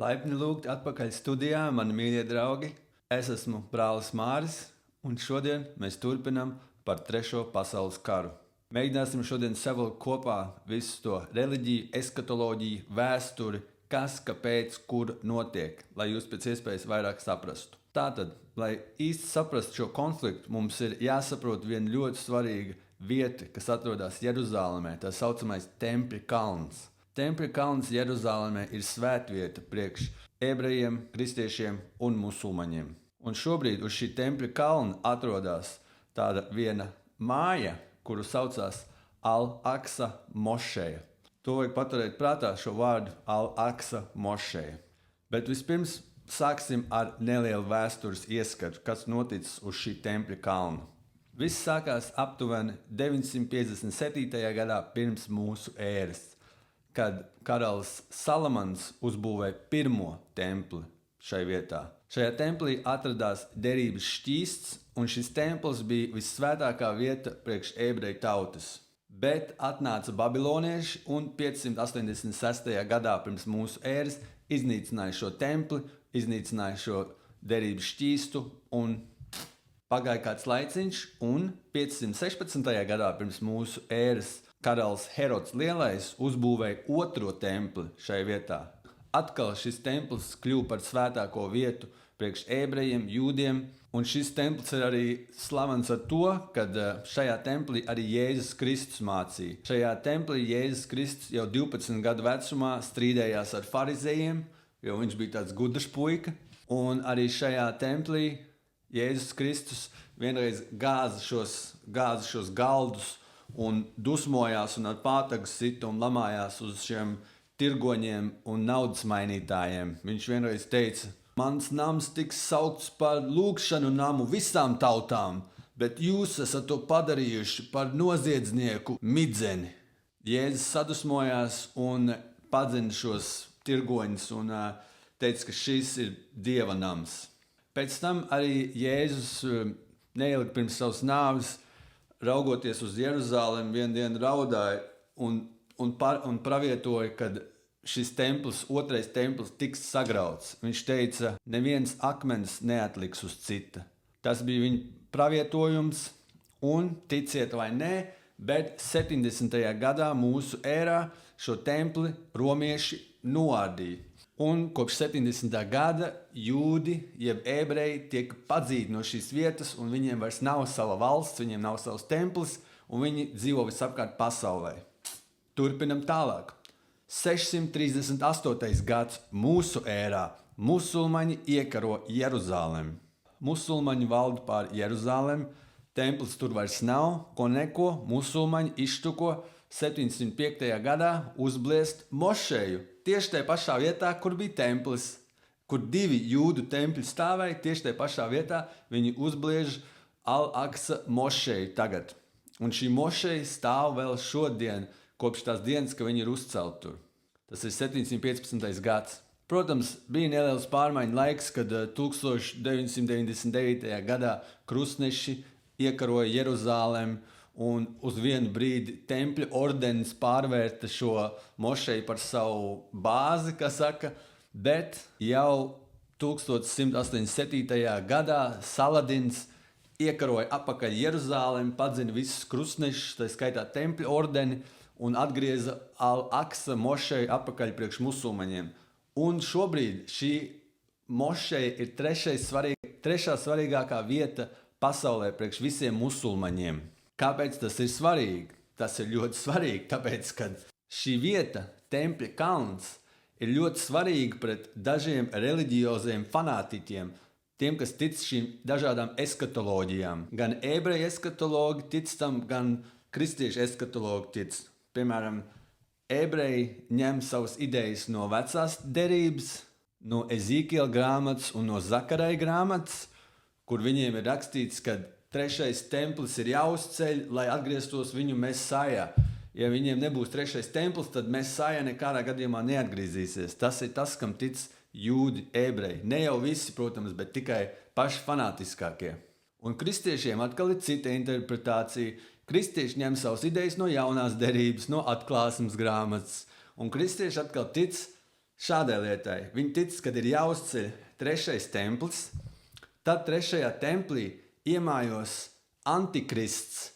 Laipni lūgti atpakaļ studijā, mani mīļie draugi. Es esmu brālis Māris, un šodien mēs turpinam par Trešo pasaules karu. Mēģināsim šodien savilkt kopā visu to reliģiju, eskatoloģiju, vēsturi, kas, kāpēc, kur notiek, lai jūs pēc iespējas vairāk saprastu. Tātad, lai īsti saprastu šo konfliktu, mums ir jāsaprot viena ļoti svarīga vieta, kas atrodas Jeruzālēmē, tā saucamais Tempļa kalns. Tempļa kalns Jeruzālēmē ir svētvieta priekš ebrejiem, kristiešiem un musulmaņiem. Un šobrīd uz šī tempļa kalna atrodas tāda viena māja, kuru saucās Al-Aksa mošeja. To vajag paturēt prātā, šo vārdu Al-Aksa mošeja. Bet vispirms sāksim ar nelielu vēstures ieskatu, kas noticis uz šī tempļa kalna. Viss sākās aptuveni 957. gadā pirms mūsu ēras, kad karalis Salamans uzbūvēja pirmo templi šai vietā. Šajā templī atradās derības šķīsts, un šis templis bija vissvētākā vieta priekš ebreju tautas. Bet atnāca babilonieši un 586. gadā pirms mūsu ēras iznīcināja šo templi, iznīcināja šo derības šķīstu, un pagāja kāds laiciņš, un 516. gadā pirms mūsu ēras karalis Herods Lielais uzbūvēja otro templi šai vietā. Atkal šis templis kļuva par svētāko vietu priekš ebrejiem, jūdiem, un šis templis ir arī slavens ar to, ka šajā templī arī Jēzus Kristus mācīja. Šajā templī Jēzus Kristus jau 12 gadu vecumā strīdējās ar farizējiem, jo viņš bija tāds gudrs puika, un arī šajā templī Jēzus Kristus vienreiz gāza šos galdus un dusmojās un ar pātagu sita un lamājās uz šiem tirgoņiem un naudas mainītājiem. Viņš vienreiz teica: mans nams tiks saukts par lūgšanu namu visām tautām, bet jūs esat to padarījuši par noziedznieku midzeni. Jēzus sadusmojās un padzina šos tirgoņus un teica, ka šis ir Dieva nams. Pēc tam arī Jēzus neilgi pirms savas nāves, raugoties uz Jeruzālemi, vienu dienu raudāja un pravietoja, kad šis templis, otrais templis, tiks sagrauts. Viņš teica, neviens akmens neatliks uz cita. Tas bija viņa pravietojums, un ticiet vai nē, bet 70. gadā mūsu ērā šo templi romieši noārdīja. Un kopš 70. gada jūdi, jeb ebreji, tiek padzīti no šīs vietas, un viņiem vairs nav sava valsts, viņiem nav savs templis, un viņi dzīvo visapkārt pasaulē. Turpinam tālāk. 638. gads mūsu ērā musulmaņi iekaro Jeruzālemi. Musulmaņi valda pār Jeruzālemi, templis tur vairs nav, ko musulmaņi izštuko 705. gadā uzbliest mošeju. Tieši tajā pašā vietā, kur bija templis, kur divi jūdu tempļi stāvēja, tieši tajā pašā vietā viņi uzbliež Al-Aksa mošeju tagad. Un šī mošeja stāv vēl šodien, kopš tās dienas, ka viņi ir uzcelti tur. Tas ir 715. gads. Protams, bija neliels pārmaiņu laiks, kad 1999. gadā krustneši iekaroja Jeruzālemi, un uz vienu brīdi tempļa ordenis pārvērta šo mošeju par savu bāzi, kā saka, bet jau 1187. gadā Saladins iekaroja apakaļ Jeruzālemi, padzina visus krustnešus, tā skaitā tempļa ordeni, un atgrieza Al-Aksa mošeju apakaļ priekš musulmaņiem. Un šobrīd šī mošeja ir trešā svarīgākā vieta pasaulē priekš visiem musulmaņiem. Kāpēc tas ir svarīgi? Tas ir ļoti svarīgi, tāpēc, ka šī vieta, tempļa kalns, ir ļoti svarīga pret dažiem reliģioziem fanātiķiem, tiem, kas tic šīm dažādām eskatoloģijām. Gan ebreju eskatologi tic tam, gan kristiešu eskatologi tic. Piemēram, ebreji ņem savas idejas no vecās derības, no Ezīkiela grāmatas un no Zakarai grāmatas, kur viņiem ir rakstīts, ka trešais templis ir jāuzceļ, lai atgrieztos viņu Mesājā. Ja viņiem nebūs trešais templis, tad Mesājā nekādā gadījumā neatgriezīsies. Tas ir tas, kam tic jūdi, ebreji. Ne jau visi, protams, bet tikai paši fanātiskākie. Un kristiešiem atkal ir cita interpretācija. Kristieši ņem savas idejas no jaunās derības, no atklāsmes grāmatas. Un kristieši atkal tic šādai lietai. Viņi tic, ka ir jāuzceļ trešais templis, tad trešajā templī iemājos antikrists,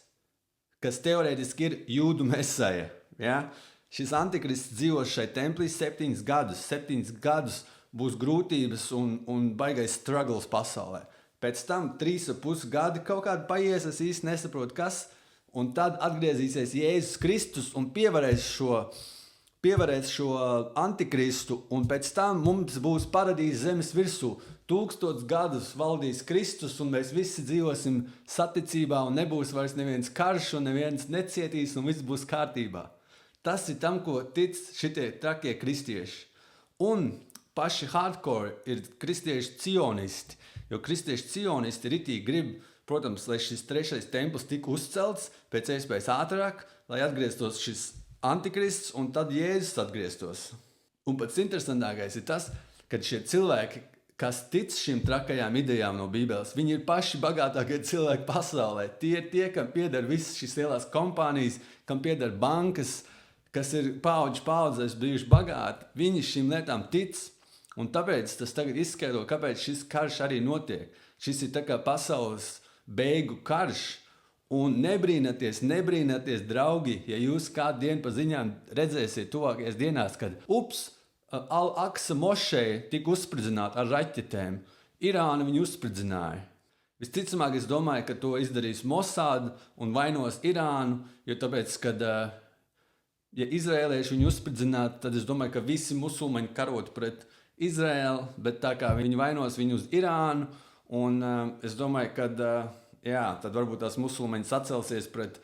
kas teorētiski ir jūdu mesaja. Ja? Šis antikrists dzīvos šai templī 7 gadus. 7 gadus būs grūtības un baigais struggles pasaulē. Pēc tam 3,5 gadi kaut kādi paies, es īsti nesaprotu, kas, un tad atgriezīsies Jēzus Kristus un pievarēs šo antikristu, un pēc tam mums būs paradīze zemes virsū. 1000 gadus valdīs Kristus, un mēs visi dzīvosim saticībā, un nebūs vairs neviens karš, un neviens necietīs, un viss būs kārtībā. Tas ir tam, ko tic šitie trakie kristieši. Un paši hardcore ir kristieši cionisti, jo kristieši cionisti ritīgi grib, protams, lai šis trešais templis tika uzcelts pēc iespējas ātrāk, lai atgrieztos šis antikrists un tad Jēzus atgrieztos. Un pats interesantākais ir tas, ka šie cilvēki, kas tic šīm trakajām idejām no Bībeles, viņi ir paši bagātākie cilvēki pasaulē. Tie ir tie, kam pieder visas šīs lielās kompānijas, kam pieder bankas, kas ir paudzēs bijuši bagāti. Viņi šīm lietām tic, un tāpēc tas tagad izskaidro, kāpēc šis karš arī notiek. Šis ir tā kā pasaules beigu karš, un nebrīnaties, draugi, ja jūs kādu dienu pa ziņām redzēsiet tuvākajās dienās, kad Al-Aqsa mošeja tika uzspridzināta ar raķetēm. Irāna viņu uzspridzināja. Visticamāk, es domāju, ka to izdarīs Mossad un vainos Irānu, jo tāpēc, kad ja izrēlieši viņu uzspridzinātu, tad es domāju, ka visi musulmaņi karotu pret Izraēlu, bet tā kā viņi vainos viņu uz Irānu, un es domāju, ka tad varbūt tās musulmaņi sacelsies pret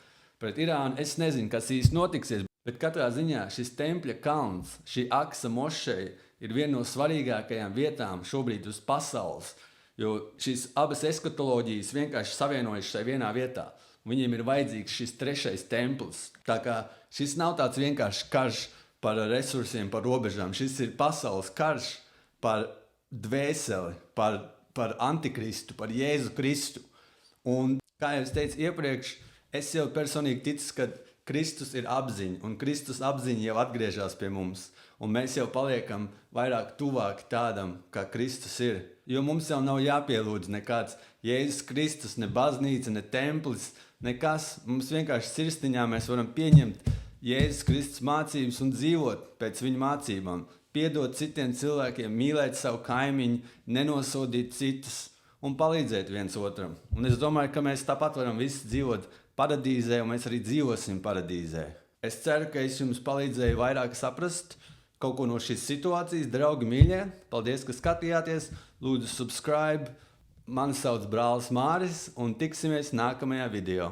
Irānu. Es nezinu, kas īsti notiksies, bet katrā ziņā šis tempļa kalns, šī Aqsa mošeja ir viena no svarīgākajām vietām šobrīd uz pasaules, jo šīs abas eskatoloģijas vienkārši savienojas šai vienā vietā. Viņiem ir vajadzīgs šis trešais templis. Tā kā šis nav tāds vienkārši karš par resursiem, par robežām. Šis ir pasaules karš par dvēseli, par antikristu, par Jēzu Kristu. Un, kā jau es teicu iepriekš, es jau personīgi ticu, ka Kristus ir apziņa, un Kristus apziņa jau atgriežas pie mums. Un mēs jau paliekam vairāk tuvāki tādam, kā Kristus ir. Jo mums jau nav jāpielūdz nekāds Jēzus Kristus, ne baznīca, ne templis, nekas. Mums vienkārši sirsniņā mēs varam pieņemt Jēzus Kristus mācības un dzīvot pēc viņa mācībām. Piedot citiem cilvēkiem, mīlēt savu kaimiņu, nenosodīt citus un palīdzēt viens otram. Un es domāju, ka mēs tāpat varam visi dzīvot paradīzē, un mēs arī dzīvosim paradīzē. Es ceru, ka es jums palīdzēju vairāk saprast kaut ko no šīs situācijas. Draugi mīļie, paldies, ka skatījāties. Lūdzu, subscribe. Mani sauc brālis Māris, un tiksimies nākamajā video.